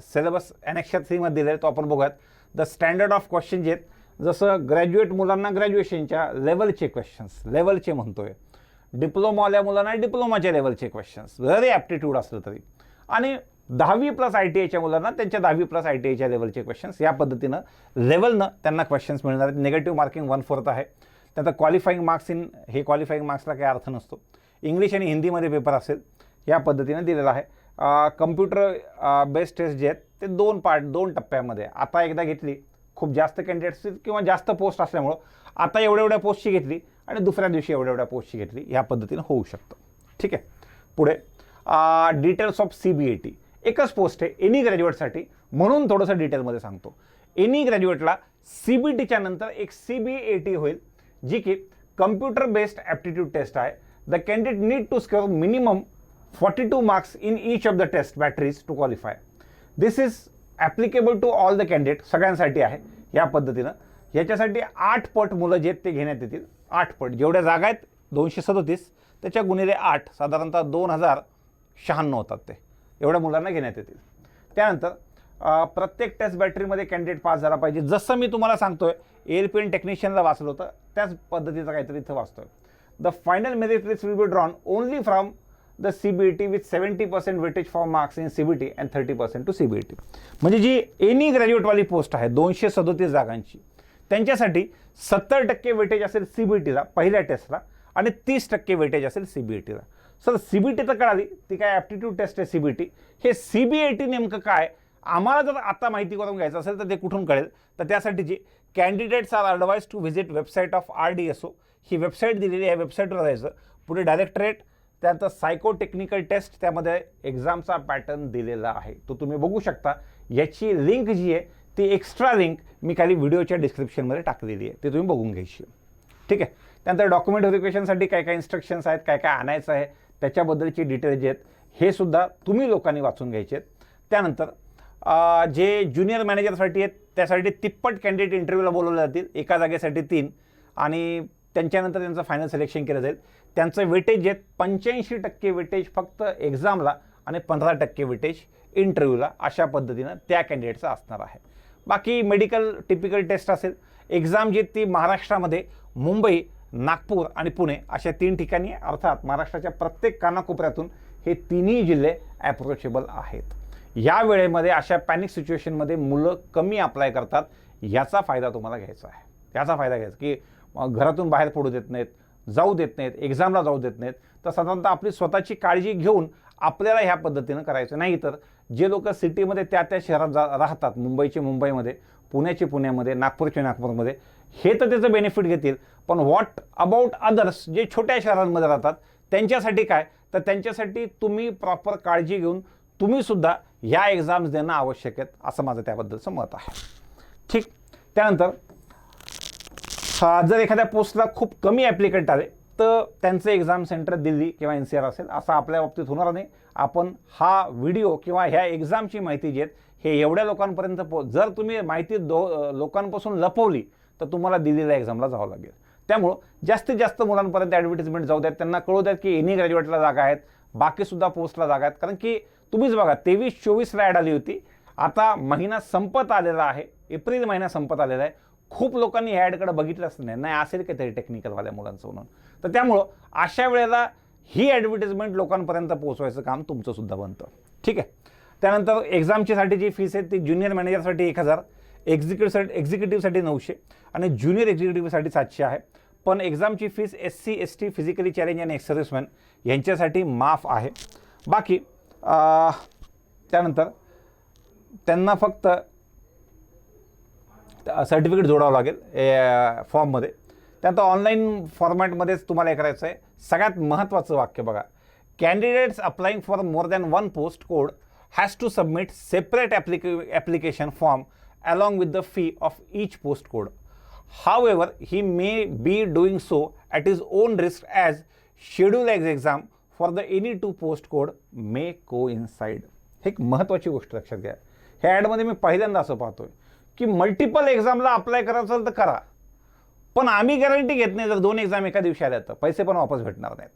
A: सिलेबस ॲनेक्सर 3 मध्ये दिलेला आहे, तो आपण बघूयात. द स्टँडर्ड ऑफ क्वेश्चन जे आहेत, जसं ग्रॅज्युएट मुलांना ग्रॅज्युएशनच्या लेवलचे क्वेश्चन्स, लेवलचे म्हणतोय, डिप्लोमावाल्या मुलांना डिप्लोमाच्या लेवलचे क्वेश्चन्स, जरी ॲप्टिट्यूड असलं तरी, आणि 10वी+ ITIच्या मुलांना त्यांच्या 10वी+ ITIच्या लेवलचे क्वेश्चन्स, या पद्धतीनं लेवलनं त्यांना क्वेश्चन्स मिळणार आहेत. निगेटिव्ह मार्किंग 1/4 आहे. त्यानंतर क्वालिफाईंग मार्क्स हे क्वालिफाईंग मार्क्सला काही अर्थ नसतो. इंग्लिश आणि हिंदीमध्ये पेपर असेल, या पद्धतीनं दिलेलं आहे. कम्प्युटर बेस्ड टेस्ट जे आहेत ते 2 टप्प्यामध्ये. आता एकदा घेतली, खूप जास्त कॅन्डिडेट्स किंवा जास्त पोस्ट असल्यामुळं आता एवढ्या पोस्टची घेतली आणि दुसऱ्या दिवशी एवढ्या पोस्टची घेतली, ह्या पद्धतीनं होऊ शकतं. ठीक आहे. पुढे डिटेल्स ऑफ CBAT. एकच पोस्ट आहे एनी ग्रॅज्युएटसाठी, म्हणून थोडंसं डिटेलमध्ये सांगतो. एनी ग्रॅज्युएटला CBTच्या नंतर एक CBAT होईल, जी की कम्प्युटर बेस्ड ॲप्टिट्यूड टेस्ट आहे. The candidate need to score minimum 42 marks in each of the test batteries to qualify. This is applicable to all the candidate, सगळ्यांसाठी आहे. या पद्धतीनं याच्यासाठी 8 पट मुलं जे ते घेण्यात येतील. 8 पट, जेवढ्या जागा आहेत 237, त्याच्या गुणिले 8, साधारणतः 2096 होतात ते, एवढ्या मुलांना घेण्यात येतील. त्यानंतर प्रत्येक टेस्ट बॅटरीमध्ये कॅन्डिडेट पास झाला पाहिजे. जसं मी तुम्हाला सांगतोय ALP आणि टेक्निशियनला वाचलं होतं, त्याच पद्धतीचं काहीतरी इथं वाचतोय. The final merit list will be drawn only from the CBAT with 70% weightage for marks in CBT and 30% to CBAT. म्हणजे जी एनी ग्रॅज्युएटवाली पोस्ट आहे 237 जागांची, त्यांच्यासाठी 70% वेटेज असेल CBTला पहिल्या टेस्टला, आणि 30% वेटेज असेल CBATला. सर, CBT तर कळाली, ती काय ॲप्टिट्यूड टेस्ट आहे CBT. हे CBAT नेमकं काय, आम्हाला जर आता माहिती करून घ्यायचं असेल तर ते कुठून कळेल, तर त्यासाठीची candidates are advise to visit website of RDSO. ही वेबसाईट दिलेली आहे, वेबसाईटवर जायचं. पुढे डायरेक्टरेट, त्यानंतर सायको टेक्निकल टेस्ट, त्यामध्ये एक्झामचा पॅटर्न दिलेला आहे, तो तुम्ही बघू शकता. याची लिंक जी आहे ती एक्स्ट्रा लिंक मी खाली व्हिडिओच्या डिस्क्रिप्शनमध्ये टाकलेली आहे, ते तुम्ही बघून घ्यायची. ठीक आहे. त्यानंतर डॉक्युमेंट व्हेरिफिकेशनसाठी काय काय इन्स्ट्रक्शन्स आहेत, काय काय आणायचं आहे, त्याच्याबद्दलची डिटेल्स जे आहेत हे सुद्धा तुम्ही लोकांनी वाचून घ्यायचे आहेत. त्यानंतर जे ज्युनियर मॅनेजरसाठी आहेत त्यासाठी 30 कॅन्डिडेट इंटरव्ह्यूला बोलवले जातील, एका जागेसाठी 3, आणि त्यांच्यानंतर त्यांचं फायनल सिलेक्शन केलं जाईल. त्यांचं वेटेज जे 85% वेटेज फक्त एक्झामला आणि 15% वेटेज इंटरव्ह्यूला, अशा पद्धतीनं त्या कॅन्डिडेटचं असणार आहे. बाकी मेडिकल टिपिकल टेस्ट असेल. एक्झाम जी ती महाराष्ट्रामध्ये मुंबई, नागपूर आणि पुणे अशा 3 ठिकाणी, अर्थात महाराष्ट्राच्या प्रत्येक कानाकोपऱ्यातून हे 3ही जिल्हे ॲप्रोचेबल आहेत. या वेळेमध्ये अशा पॅनिक सिच्युएशनमध्ये मुलं कमी अप्लाय करतात, याचा फायदा तुम्हाला घ्यायचा आहे. याचा फायदा घ्यायचा की घरातून बाहेर पडू देत नाहीत, जाऊ देत नाहीत, एक्झामला जाऊ देत नाहीत. तर साधारणतः आपली स्वतःची काळजी घेऊन आपल्याला ह्या पद्धतीनं करायचं. नाही तर जे लोक सिटीमध्ये त्या शहरात राहतात, मुंबईचे मुंबईमध्ये, पुण्याचे पुण्यामध्ये, नागपूरचे नागपूरमध्ये, हे तर त्याचं बेनिफिट घेतील, पण व्हॉट अबाउट अदर्स जे छोट्या शहरांमध्ये राहतात त्यांच्यासाठी काय, तर त्यांच्यासाठी तुम्ही प्रॉपर काळजी घेऊन तुम्हीसुद्धा ह्या एक्झाम्स देणं आवश्यक आहेत, असं माझं त्याबद्दलचं मत आहे. ठीक. त्यानंतर जर एखाद्या पोस्टला खूप कमी ॲप्लिकंट आले तर त्यांचं एक्झाम सेंटर दिल्ली किंवा NCR असेल, असं आपल्या बाबतीत होणार नाही. आपण हा व्हिडिओ किंवा ह्या एक्झामची माहिती जी आहे हे एवढ्या लोकांपर्यंत जर तुम्ही माहिती लोकांपासून लपवली तर तुम्हाला दिल्लीला एक्झामला जावं लागेल. त्यामुळं जास्तीत जास्त मुलांपर्यंत ॲडव्हर्टिजमेंट जाऊ द्यात, त्यांना कळू द्यात की एनी ग्रॅज्युएटला जागा आहेत, बाकीसुद्धा पोस्टला जागा आहेत. कारण की तुम्हीच बघा 23-24ला ॲड आली होती, आता महिना संपत आलेला आहे, एप्रिल महिना संपत आलेला आहे. खूप लोकांनी ह्या ॲडकडे बघितलंच नाही असेल की तरी टेक्निकलवाल्या मुलांचं म्हणून. तर त्यामुळं अशा वेळेला ही ॲडव्हर्टिजमेंट लोकांपर्यंत पोहोचवायचं काम तुमचं सुद्धा बनतं. ठीक आहे. त्यानंतर एक्झामची साठीची फीस आहे ती ज्युनियर मॅनेजरसाठी 1000, एक्झिक्युटिव्हसाठी 900 आणि ज्युनियर एक्झिक्युटिव्हसाठी 700 आहे. पण एक्झामची fees SC ST physically challenge आणि एक्स सर्व्हिसमॅन यांच्यासाठी माफ आहे. बाकी त्यानंतर त्यांना फक्त सर्टिफिकेट जोडावं लागेल फॉर्ममध्ये. त्यानंतर ऑनलाईन फॉर्मॅटमध्येच तुम्हाला हे करायचं आहे. सगळ्यात महत्त्वाचं वाक्य बघा, candidates applying for more than one post code has to submit separate application form along with the fee of each post code. However, he may be doing so at his own risk as schedule exam for the any two post code may coincide. हे एक महत्त्वाची गोष्ट लक्षात घ्या. ह्या ॲडमध्ये मी पहिल्यांदा असं पाहतोय की मल्टिपल एक्झामला अप्लाय करायचं असेल तर करा, पण आम्ही गॅरंटी घेत नाही जर 2 एक्झाम एका दिवशी आल्या तर पैसे पण वापस भेटणार नाहीत.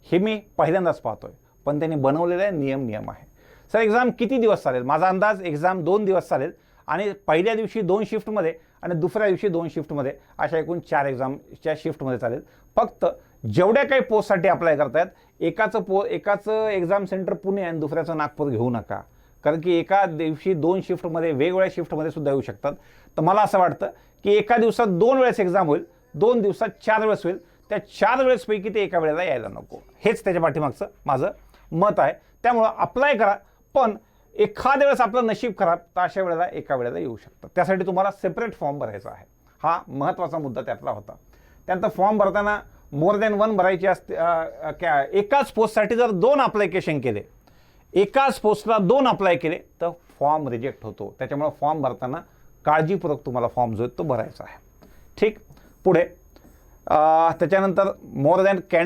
A: हे मी पहिल्यांदाच पाहतोय, पण त्यांनी बनवलेला नियम आहे. सर एक्झाम किती दिवस चालेल? माझा अंदाज एक्झाम 2 दिवस चालेल आणि पहिल्या दिवशी 2 शिफ्टमध्ये आणि दुसऱ्या दिवशी 2 शिफ्टमध्ये, अशा एकूण 4 एक्झामच्या शिफ्टमध्ये चालेल. फक्त जेवढ्या काही पोस्टसाठी अप्लाय करतायत एकाचं एक्झाम सेंटर पुणे आणि दुसऱ्याचं नागपूर घेऊ नका, कारण की एका दिवशी 2 शिफ्टमध्ये वेगवेगळ्या शिफ्टमध्ये सुद्धा येऊ शकतात. तर मला असं वाटतं की एका दिवसात 2 वेळेस एक्झाम होईल, 2 दिवसात 4 वेळेस होईल. त्या 4 वेळेसपैकी ते एका वेळेला यायला नको, हेच त्याच्या पाठीमागचं माझं मत आहे. त्यामुळं अप्लाय करा, पण एखाद्या वेळेस आपलं नशीब खराब तर अशा वेळेला एका वेळेला येऊ शकतं. त्यासाठी तुम्हाला सेपरेट फॉर्म भरायचा आहे. हा महत्त्वाचा मुद्दा त्यातला होता. त्यानंतर फॉर्म भरताना मोर दॅन 1 भरायची असते. एकाच पोस्टसाठी जर 2 अप्लिकेशन केले, एकाच पोस्टला 2 अप्लाय केले तर फॉर्म रिजेक्ट होतो. त्याच्यामुळे फॉर्म भरताना काळजीपूर्वक तुम्हाला फॉर्म जो आहे तो भरायचा आहे. ठीक, पुढे त्याच्यानंतर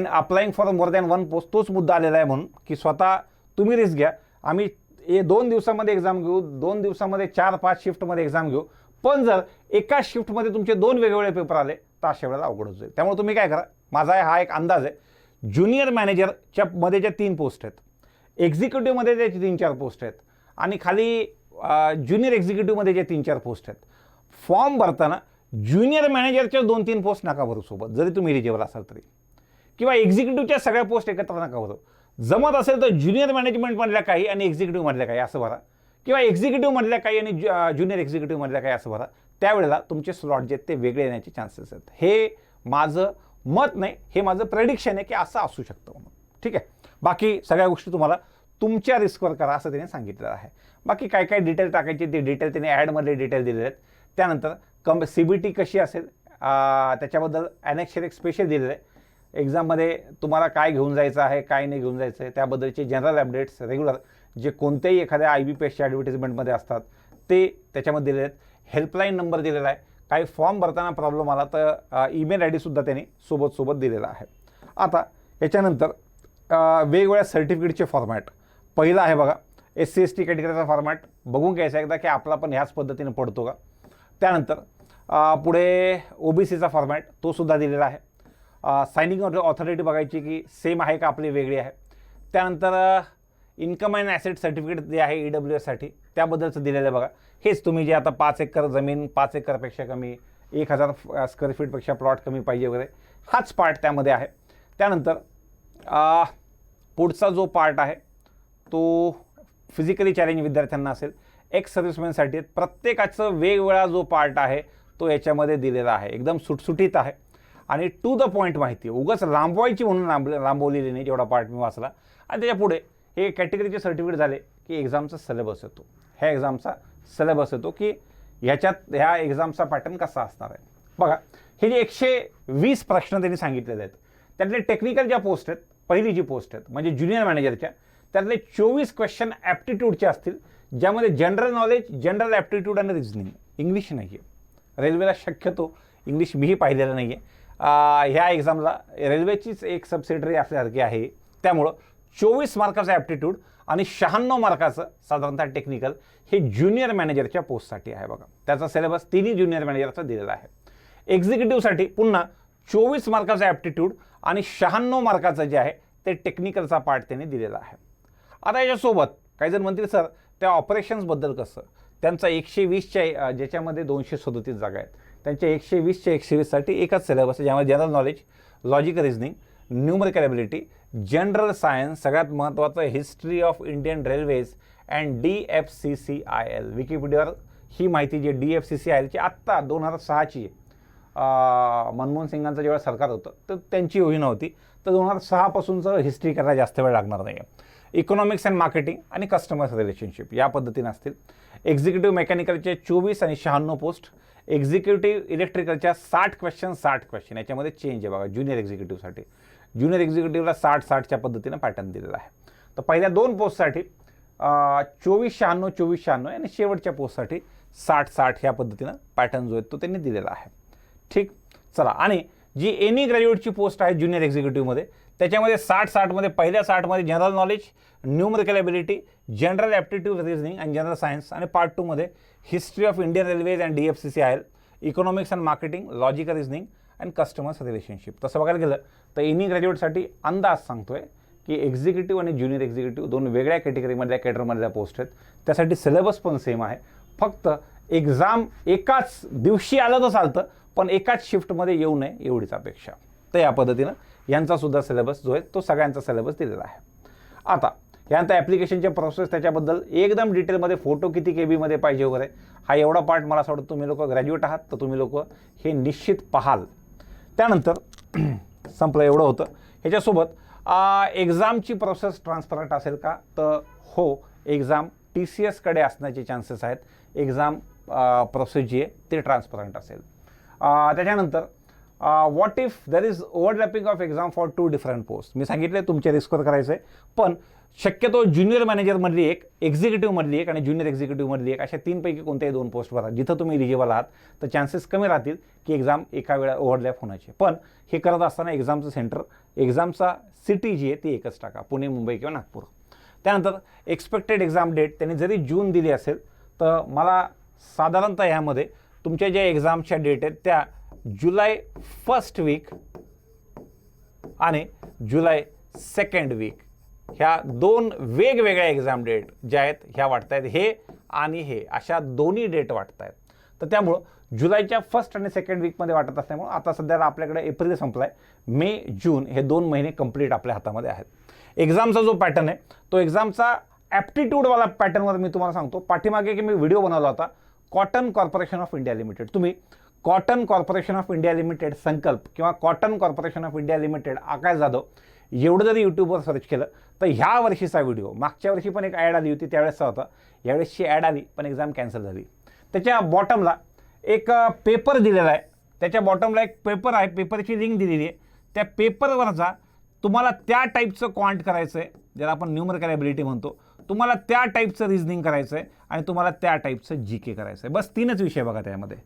A: applying for more than 1 post, तोच मुद्दा आलेला आहे. म्हणून की स्वतः तुम्ही रिस्क घ्या. आम्ही 2 दिवसामध्ये एक्झाम घेऊ, 2 दिवसामध्ये 4-5 शिफ्टमध्ये एक्झाम घेऊ, पण जर एका शिफ्टमध्ये तुमचे 2 वेगवेगळे पेपर आले तर अशा वेळेला अवघड जाईल. त्यामुळे तुम्ही काय करा, माझा हा एक अंदाज आहे. ज्युनियर मॅनेजरच्या मध्ये ज्या 3 पोस्ट आहेत, एक्झिक्युटिव्हमध्ये ज्याची 3-4 पोस्ट आहेत आणि खाली ज्युनियर एक्झिक्युटिव्हमध्ये जे 3-4 पोस्ट आहेत, फॉर्म भरताना ज्युनियर मॅनेजरच्या 2-3 पोस्ट नका भरू सोबत, जरी तुम्ही एलिजिबल असाल तरी, किंवा एक्झिक्युटिव्हच्या सगळ्या पोस्ट एकत्र नका भरू. जमत असेल तर ज्युनियर मॅनेजमेंटमधल्या काही आणि एक्झिक्युटिव्हमधल्या काही असं भरा, किंवा एक्झिक्युटिव्हमधल्या काही आणि ज्युनियर एक्झिक्युटिव्हमधल्या काही असं भरा. त्यावेळेला तुमचे स्लॉट जे ते वेगळे येण्याचे चान्सेस आहेत. हे माझं मत नाही, हे माझं प्रेडिक्शन आहे की असं असू शकतं म्हणून. ठीक आहे, बाकी सगळ्या गोष्टी तुम्हाला तुमच्या रिस्कवर करा असं त्याने सांगितलेलं आहे. बाकी काय काय डिटेल टाकायचे ते डिटेल त्याने ॲडमध्ये डिटेल दिलेले आहेत. त्यानंतर CBT कशी असेल त्याच्याबद्दल ॲनेक्सर एक स्पेशल दिलेलं आहे. एक्झाममध्ये तुम्हाला काय घेऊन जायचं आहे, काय नाही घेऊन जायचं आहे, त्याबद्दलचे जनरल अपडेट्स रेग्युलर जे कोणत्याही एखाद्या IBPSच्या ॲडव्हर्टिजमेंटमध्ये असतात ते त्याच्यामध्ये दिलेले आहेत. हेल्पलाईन नंबर दिलेला आहे. काही फॉर्म भरताना प्रॉब्लेम आला तर ईमेल ID सुद्धा त्यांनी सोबत दिलेला आहे. आता याच्यानंतर वेगवेगळ्या सर्टिफिकेटचे फॉर्मॅट. पहिला आहे बघा SC ST कॅटेगरीचा फॉर्मॅट, बघून घ्यायचा एकदा की आपला पण ह्याच पद्धतीने पडतो का. त्यानंतर पुढे OBCचा फॉर्मॅट, तो सुद्धा दिलेला आहे. सायनिंग ऑथॉरिटी बघायची की सेम आहे का आपली वेगळी आहे. त्यानंतर इन्कम अँड ॲसेट सर्टिफिकेट जे आहे EWSसाठी त्याबद्दलचं दिलेलं आहे बघा. हेच तुम्ही जे आता 5 एकर जमीन, 5 एकरपेक्षा कमी, 1000 स्क्वेअर फीटपेक्षा प्लॉट कमी पाहिजे वगैरे, हाच पार्ट त्यामध्ये आहे. त्यानंतर पुढचा जो पार्ट आहे तो फिजिकली चॅलेंज विद्यार्थ्यांना असेल, एक्स सर्व्हिसमॅनसाठी प्रत्येकाचं वेगवेगळा जो पार्ट आहे तो याच्यामध्ये दिलेला आहे. एकदम सुटसुटीत आहे आणि टू द पॉईंट माहिती, उगाच लांबवायची म्हणून लांबवलेली नाही जेवढा पार्ट मी वाचला. आणि त्याच्या पुढे हे कॅटेगरीचे सर्टिफिकेट झाले की एक्झामचा सिलेबस येतो. ह्या एक्झामचा सिलेबस येतो की ह्या एक्झामचा पॅटर्न कसा असणार आहे. बघा, हे जे 120 प्रश्न त्यांनी सांगितलेले आहेत, त्यातले टेक्निकल ज्या पोस्ट आहेत, पहिली जी पोस्ट आहेत म्हणजे ज्युनियर मॅनेजरच्या, त्यातले 24 क्वेश्चन ॲप्टिट्यूडचे असतील, ज्यामध्ये जनरल नॉलेज, जनरल ॲप्टिट्यूड आणि रिझनिंग. इंग्लिश नाही आहे. रेल्वेला शक्यतो इंग्लिश मीही पाहिलेलं नाही आहे. ह्या एक्झामला रेल्वेचीच एक सबसिडरी असल्यासारखी आहे. त्यामुळं 24 मार्काचं ॲप्टिट्यूड आणि 96 मार्काचं साधारणतः टेक्निकल हे ज्युनियर मॅनेजरच्या पोस्टसाठी आहे. बघा, त्याचा सिलेबस तिन्ही ज्युनियर मॅनेजरचा दिलेला आहे. एक्झिक्युटिव्हसाठी पुन्हा 24 मार्काचं ॲप्टिट्यूड आणि 96 मार्काचं जे आहे ते टेक्निकलचा पार्ट त्यांनी दिलेला आहे. आता याच्यासोबत काही जण म्हणतील सर त्या ऑपरेशन्सबद्दल कसं, त्यांचा 120च्या ज्याच्यामध्ये 237 जागा आहेत, त्यांच्या 120च्या 120साठी एकच सिलेबस आहे, ज्यामध्ये general knowledge, logical reasoning, numerical ability, general science, सगळ्यात महत्त्वाचं history of Indian railways and DFCCIL. विकिपीडियावर ही माहिती जी DFCCILची आत्ता 2006ची मनमोहन सिंगांचं जेव्हा सरकार होतं तर त्यांची योजना होती. तर 2006पासूनचं हिस्ट्री करायला जास्त वेळ लागणार नाही आहे. इकॉनॉमिक्स अँड मार्केटिंग आणि कस्टमर्स रिलेशनशिप या पद्धतीने असतील. एक्झिक्युटिव्ह मेकॅनिकलचे 24 आणि 96 पोस्ट. एक्झिक्युटिव्ह इलेक्ट्रिकलच्या 60 क्वेश्चन 60 क्वेश्चन. याच्यामध्ये चेंज आहे बघा ज्युनियर एक्झिक्युटिव्हसाठी. ज्युनियर एक्झिक्युटिव्हला 60-60च्या पद्धतीनं पॅटर्न दिलेला आहे. तर पहिल्या 2 पोस्टसाठी 24-96 24-96 आणि शेवटच्या पोस्टसाठी 60-60 ह्या पद्धतीनं पॅटर्न जो आहे तो त्यांनी दिलेला आहे. ठीक, चला. आणि जी एनी ग्रॅज्युएटची पोस्ट आहे ज्युनियर एक्झिक्युटिव्हमध्ये त्याच्यामध्ये 60-60मध्ये पहिल्या 60मध्ये general knowledge, numerical ability, general aptitude reasoning आणि जनरल सायन्स, आणि पार्ट 2मध्ये history of Indian railways and DFCCIL, economics and marketing, logical reasoning and customers relationship. तसं बघायला गेलं तर एनी ग्रॅज्युएटसाठी अंदाज सांगतोय की एक्झिक्युटिव्ह आणि ज्युनियर एक्झिक्युटिव्ह 2 वेगळ्या कॅटेगरीमधल्या कॅडरमधल्या पोस्ट आहेत. त्यासाठी सिलेबस पण सेम आहे. फक्त एक्झाम एकाच दिवशी आलं तर चालतं पण एकाच शिफ्टमध्ये येऊ नये एवढीच अपेक्षा. तर या पद्धतीनं यांचासुद्धा सिलेबस जो आहे तो सगळ्यांचा सिलेबस दिलेला आहे. आता यानंतर ॲप्लिकेशनचे प्रोसेस त्याच्याबद्दल एकदम डिटेलमध्ये फोटो किती KB मध्ये पाहिजे वगैरे हा एवढा पार्ट मला असं वाटतं तुम्ही लोक ग्रॅज्युएट आहात तर तुम्ही लोक हे निश्चित पाहाल. त्यानंतर संपलं एवढं होतं. ह्याच्यासोबत एक्झामची प्रोसेस ट्रान्सपरंट असेल का तर हो, एक्झाम TCSकडे असण्याचे चान्सेस आहेत. एक्झाम प्रोसेस जी आहे ते ट्रान्सपरंट असेल. त्याच्यानंतर what if there is overlapping of exam for 2 different post. मी सांगितले तुमचे रिस्कवर करायचं आहे पण शक्यतो ज्युनियर मॅनेजरमधली एक, एक्झिक्युटिव्हमधली एक आणि ज्युनियर एक्झिक्युटिव्हमधली एक अशा 3 पैकी कोणत्याही 2 पोस्ट भरा. जिथं तुम्ही इलिजिबल आहात तर चान्सेस कमी राहतील की एक्झाम एका वेळा ओव्हरलॅप होण्याचे. पण हे करत असताना एक्झामचं सेंटर, एक्झामचा सिटी जी आहे ती एकच टाका, पुणे, मुंबई किंवा नागपूर. त्यानंतर एक्सपेक्टेड एक्झाम डेट त्यांनी जरी जून दिली असेल तर मला साधारणतः यामध्ये तुमच्या ज्या एक्झामच्या डेट आहेत त्या जुलै 1st वीक आणि जुलै 2nd वीक ह्या 2 वेगवेगळ्या एक्झाम डेट ज्या आहेत ह्या वाटत आहेत. हे आणि हे अशा दोन्ही डेट वाटत आहेत. तर त्यामुळं जुलैच्या 1st आणि 2nd वीकमध्ये वाटत असल्यामुळं आता सध्याला आपल्याकडे एप्रिल संपला आहे, मे, जून हे 2 महिने कंप्लीट आपल्या हातामध्ये आहेत. एक्झामचा जो पॅटर्न आहे तो एक्झामचा ॲप्टिट्यूडवाला पॅटर्नवर मी तुम्हाला सांगतो. पाठीमागे की मी व्हिडिओ बनवला होता cotton corporation of India limited. तुम्ही cotton corporation of India limited Sankalp किंवा cotton corporation of India limited Akash Jadhav एवढं जरी यूट्यूबवर सर्च केलं तर ह्या वर्षीचा व्हिडिओ, मागच्या वर्षी पण एक ॲड आली होती त्यावेळेसचा होता, यावेळेसची ॲड आली पण एक्झाम कॅन्सल झाली. त्याच्या बॉटमला एक पेपर दिलेला आहे, त्याच्या बॉटमला एक पेपर आहे, पेपरची लिंक दिलेली आहे. त्या पेपरवर जा, तुम्हाला त्या टाईपचं क्वांट करायचं आहे ज्याला आपण न्यूमरिकल ॲबिलिटी म्हणतो, तुम्हाला त्या टाईपचं रिझनिंग करायचं आहे आणि तुम्हाला त्या टाईपचं GK करायचं आहे. बस 3च विषय बघा त्यामध्ये,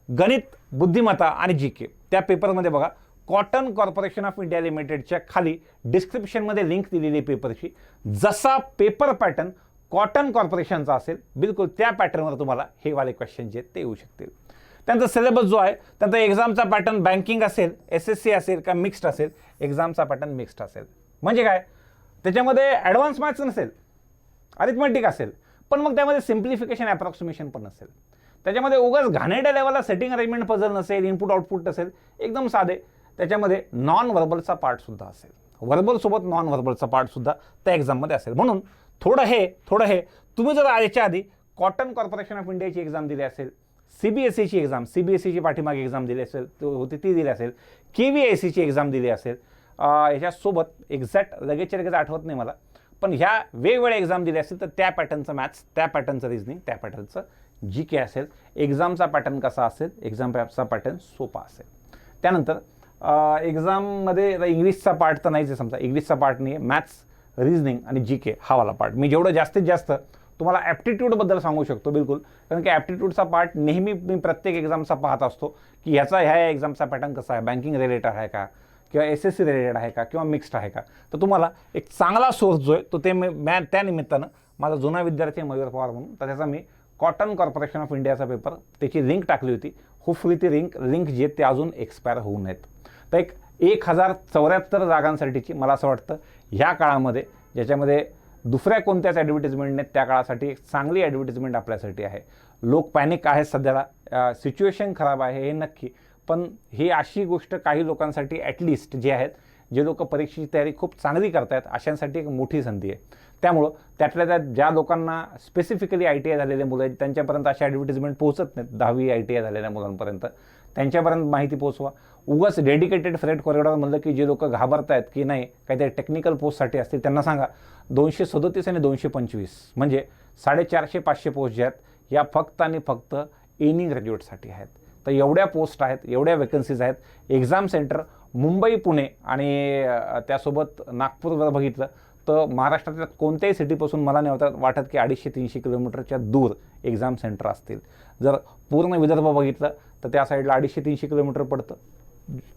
A: गणित, बुद्धिमत्ता आणि GK. त्या पेपरमध्ये बघा कॉटन कॉर्पोरेशन ऑफ इंडिया लिमिटेडच्या खाली डिस्क्रिप्शनमध्ये लिंक दिलेली पेपरची. जसा पेपर पॅटर्न कॉटन कॉर्पोरेशनचा असेल बिलकुल त्या पॅटर्नवर तुम्हाला हे वाले क्वेश्चन जे ते येऊ शकतील. त्यांचा सिलेबस जो आहे त्यांचा एक्झामचा पॅटर्न बँकिंग असेल, SSC असेल का मिक्स्ड असेल, एक्झामचा पॅटर्न मिक्स्ड असेल. म्हणजे काय, त्याच्यामध्ये ॲडव्हान्स मॅथ्स नसेल, अरिथमेटिक असेल, पण मग त्यामध्ये सिम्प्लिफिकेशन ॲप्रॉक्सिमेशन पण नसेल. त्याच्यामध्ये उगाच घाणेरड्या लेवलला सेटिंग अरेंजमेंट पझल नसेल, इनपुट आउटपुट नसेल, एकदम साधे. त्याच्यामध्ये नॉन व्हर्बलचा पार्टसुद्धा असेल, व्हर्बलसोबत नॉन व्हर्बलचा पार्टसुद्धा त्या एक्झाममध्ये असेल. म्हणून थोडं हे तुम्ही जर याच्या आधी कॉटन कॉर्पोरेशन ऑफ इंडियाची एक्झाम दिली असेल, CBSEची एक्झाम, CBSEची पाठीमागे एक्झाम दिली असेल होती ती दिली असेल, KVICची एक्झाम दिली असेल, ह्याच्यासोबत एक्झॅक्ट लगेच आठवत नाही मला, पण ह्या वेगवेगळ्या एक्झाम दिल्या असेल तर त्या पॅटर्नचं मॅथ्स, त्या पॅटर्नचं रिझनिंग, त्या पॅटर्नचं GK असेल. एक्झामचा पॅटर्न कसा असेल, एक्झामचा पॅटर्न सोपा असेल. त्यानंतर एक्झाममध्ये इंग्लिशचा पार्ट तर नाहीच आहे, समजा इंग्लिशचा पार्ट नाही आहे, मॅथ्स, रिझनिंग आणि GK हा वाला पार्ट. मी जेवढं जास्तीत जास्त तुम्हाला ॲप्टिट्यूडबद्दल सांगू शकतो बिलकुल, कारण की ॲप्टिट्यूडचा पार्ट नेहमी मी प्रत्येक एक्झामचा पाहत असतो की ह्या एक्झामचा पॅटर्न कसा आहे, बँकिंग रिलेटेड आहे का किंवा SSC रिलेटेड आहे का किंवा मिक्स्ड आहे का. तर तुम्हाला एक चांगला सोर्स जो आहे तो ते त्या निमित्तानं माझा जुना विद्यार्थी मयूर पवार म्हणून, तर त्याचा मी कॉटन कॉर्पोरेशन ऑफ इंडियाचा पेपर त्याची लिंक टाकली होती. होपफुली ती लिंक जे ते अजून एक्सपायर होऊ नयेत. तर एक 1074 जागांसाठीची मला असं वाटतं ह्या काळामध्ये ज्याच्यामध्ये दुसऱ्या कोणत्याच ॲडव्हर्टिजमेंटने त्या काळासाठी एक चांगली ॲडव्हर्टिजमेंट आपल्यासाठी आहे. लोक पॅनिक आहे सध्याला, सिच्युएशन खराब आहे हे नक्की, पण ही अशी गोष्ट काही लोकांसाठी ॲटलिस्ट जे आहेत जे लोक परीक्षेची तयारी खूप चांगली करतायत अशांसाठी एक मोठी संधी आहे. त्यामुळं त्यातल्या त्यात ज्या लोकांना स्पेसिफिकली ITI झालेले मुलं आहेत त्यांच्यापर्यंत अशी ॲडव्हर्टिजमेंट पोहोचत नाहीत, 10वी ITI झालेल्या मुलांपर्यंत त्यांच्यापर्यंत माहिती पोहोचवा. उगाच डेडिकेटेड फ्रेट कॉरिडॉर म्हणलं की जे लोक घाबरत आहेत की नाही काहीतरी टेक्निकल पोस्टसाठी असतील त्यांना सांगा 237 आणि 225 म्हणजे 450-500 पोस्ट ज्या आहेत या फक्त आणि फक्त एनी ग्रॅज्युएटसाठी आहेत. तर एवढ्या पोस्ट आहेत, एवढ्या वेकन्सीज आहेत. एक्झाम सेंटर मुंबई, पुणे आणि त्यासोबत नागपूर जर बघितलं तर महाराष्ट्रातल्या कोणत्याही सिटीपासून मला नाही वाटत की 250-300 किलोमीटरच्या दूर एक्झाम सेंटर असतील. जर पूर्ण विदर्भ बघितलं तर त्या साईडला 250-300 किलोमीटर पडतं.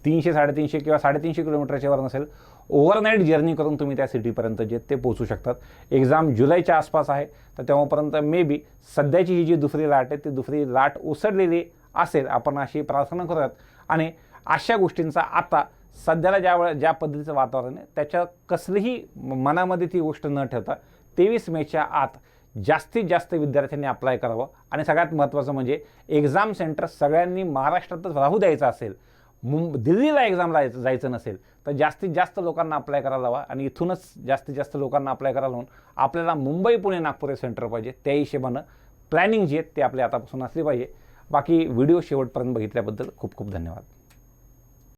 A: 300-350 किंवा 350 किलोमीटरच्या वर नसेल ओव्हरनाईट जर्नी करून तुम्ही त्या सिटीपर्यंत जे ते पोहोचू शकतात. एक्झाम जुलैच्या आसपास आहे तर तेव्हापर्यंत मे बी सध्याची ही जी दुसरी लाट आहे ती दुसरी लाट उसळलेली असेल, आपण अशी प्रार्थना करूयात. आणि अशा गोष्टींचा आता सध्याला ज्या पद्धतीचं वातावरण आहे त्याच्या कसलीही मनामध्ये ती गोष्ट न ठेवता 23 मेच्या आत जास्तीत जास्त विद्यार्थ्यांनी अप्लाय करावं. आणि सगळ्यात महत्त्वाचं म्हणजे एक्झाम सेंटर सगळ्यांनी महाराष्ट्रातच राहू द्यायचं असेल, दिल्लीला एक्झामला जायचं नसेल तर जास्तीत जास्त लोकांना अप्लाय करायला लावा. आणि इथूनच जास्तीत जास्त लोकांना अप्लाय करायला लावून आपल्याला मुंबई, पुणे, नागपूर हे सेंटर पाहिजे. त्या हिशेबानं प्लॅनिंग जी आहे ते आपली आतापासून असली पाहिजे. बाकी व्हिडिओ शेवटपर्यंत बघितल्याबद्दल खूप खूप धन्यवाद.